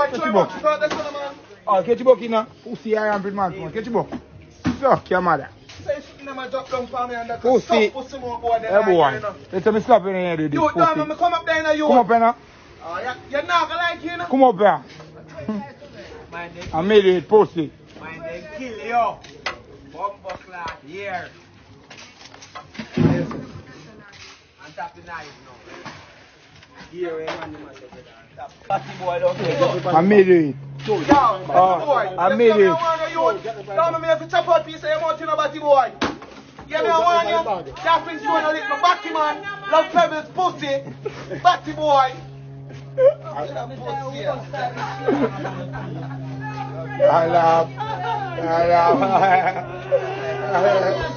Catch you book. Oh, catch you book in a pussy I am man. Catch you book. Suck your mother. Pussy. Hey boy. Let me slap in here. You don't me come up there now, you. Come up here now. You're not gonna like you, know. Come up here. I made it pussy. Mind they kill you. Bumbo class here. On top the knife now. Here we man on top. Batty boy don't care. I made it. I made it. Don't me have to chop out piece of your mouth, you know, Batty boy. Yeah, me I want you. That thing's going to little Batty man. Love pebbles pussy. Batty boy. I love.